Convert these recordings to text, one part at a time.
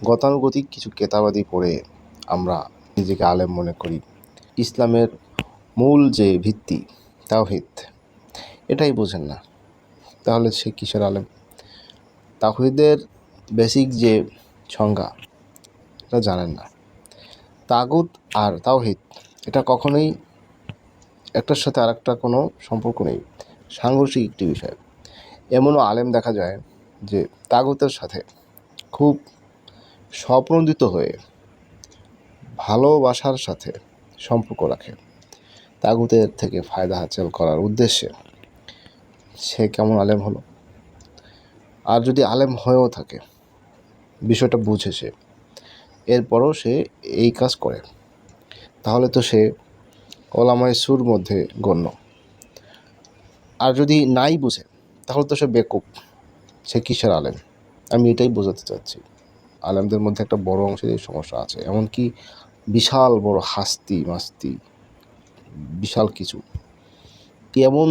গতানুগতিক কিছু কেতাবাদি পড়ে আমরা নিজেকে আলেম মনে করি। ইসলামের মূল যে ভিত্তি তাওহীদ, এটাই বোঝেন না, তাহলে সে কিসের আলেম? তাওহীদের বেসিক যে সংজ্ঞা এটা জানেন না। তাগুত আর তাওহীদ এটা কখনোই একটার সাথে আরেকটা কোনো সম্পর্ক নেই, সাংঘর্ষিক একটি বিষয়। এমনও আলেম দেখা যায় যে তাগুতের সাথে খুব স্বপ্রণোদিত হয়ে ভালোবাসার সাথে সম্পর্ক রাখে তাগুতের থেকে ফায়দা হাসিল করার উদ্দেশ্যে। সে কেমন আলেম হলো? আর যদি আলেম হয়েও থাকে, বিষয়টা বুঝে সে, এরপরও সে এই কাজ করে, তাহলে তো সে ওলামায়ে সুর মধ্যে গণ্য। আর যদি নাই বুঝে, তাহলে তো সে বেকুব, সে কিসের আলেম? আমি এটাই বোঝাতে চাচ্ছি। আলেমদের মধ্যে একটা বড় অংশের এই সমস্যা আছে, এমনকি বিশাল বড় হাস্তি মাস্তি বিশাল কিছু এমন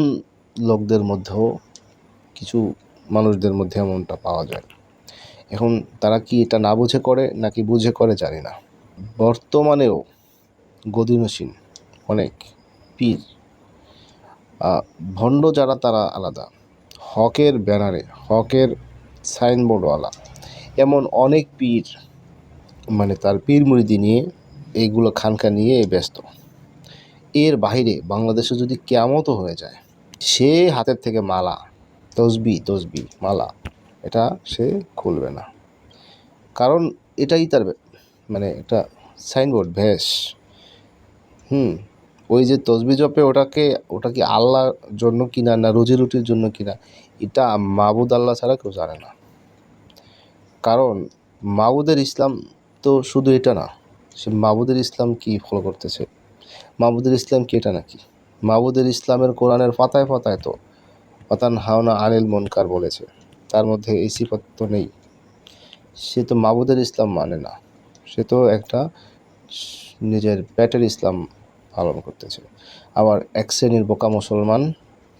লোকদের মধ্যেও কিছু মানুষদের মধ্যে এমনটা পাওয়া যায়। এখন তারা কি এটা না বুঝে করে নাকি বুঝে করে জানি না। বর্তমানেও গদিনসীন অনেক পীর, ভণ্ড যারা তারা আলাদা, হকের ব্যানারে হকের সাইনবোর্ডওয়ালা এমন অনেক পীর, মানে তার পীর মুরিদি নিয়ে এইগুলো খানকা নিয়ে ব্যস্ত। এর বাইরে বাংলাদেশে যদি কিয়ামতও হয়ে যায়, সে হাতের থেকে মালা, তসবি মালা এটা সে খুলবে না, কারণ এটাই তার মানে একটা সাইনবোর্ড, ভেস। ওই যে তসবি জপে ওটা কি আল্লাহর জন্য কিনা না রুজি রুটির জন্য কিনা, এটা মাবুদ আল্লাহ ছাড়া কেউ জানে না। কারণ মাবুদের ইসলাম তো শুধু এটা না, সে মাবুদের ইসলাম কি ফলো করতেছে? মাবুদের ইসলাম কি এটা নাকি? মাবুদের ইসলামের কোরআনের পাতায় পাতায় তো ওয়াতানহাউনা আনিল মুনকার বলেছে, তার মধ্যে এই সিফাত তো নেই। সে তো মাবুদের ইসলাম মানে না, সে তো একটা নিজের পেটের ইসলাম পালন করতেছে। আবার এক শ্রেণীর বোকা মুসলমান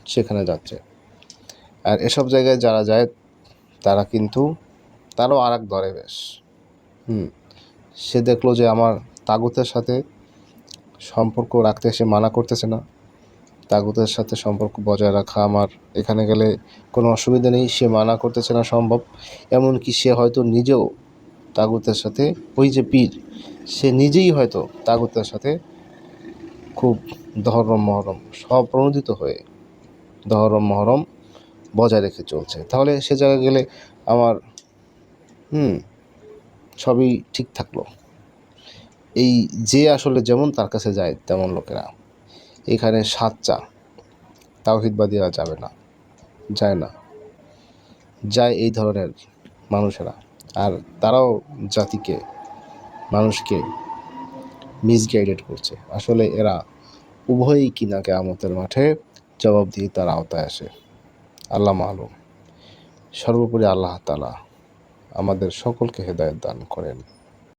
সেখানে যাচ্ছে। আর এসব জায়গায় যারা যায় তারা কিন্তু তারও আর এক ধরে বেশ। সে দেখলো যে আমার তাগুতের সাথে সম্পর্ক রাখতে সে মানা করতেছে না, তাগুতের সাথে সম্পর্ক বজায় রাখা আমার এখানে গেলে কোনো অসুবিধা নেই, সে মানা করতেছে না সম্ভব। এমনকি সে হয়তো নিজেও তাগুতের সাথে, ওই যে পীর, সে নিজেই হয়তো তাগুতের সাথে খুব দহরম মহরম স্বপ্রণোদিত হয়ে দহরম মহরম বজায় রেখে চলছে। তাহলে সে জায়গায় গেলে আমার সবই ঠিক থাকলো। এই যে আসলে যেমন তার কাছে যায় তেমন লোকেরা এখানে সাচ্চা তাওহীদবাদীরা যাবে না, যায় না, যায় এই ধরনের মানুষেরা। আর তারাও জাতিকে, মানুষকে মিসগাইডেড করছে। আসলে এরা উভয়ই কিনা কিয়ামতের মাঠে জবাবদিহিতার আওতায় আসে। আল্লাহ মালুম। সর্বোপরি আল্লাহ তাআলা আমাদের সকলকে হেদায়েত দান করেন।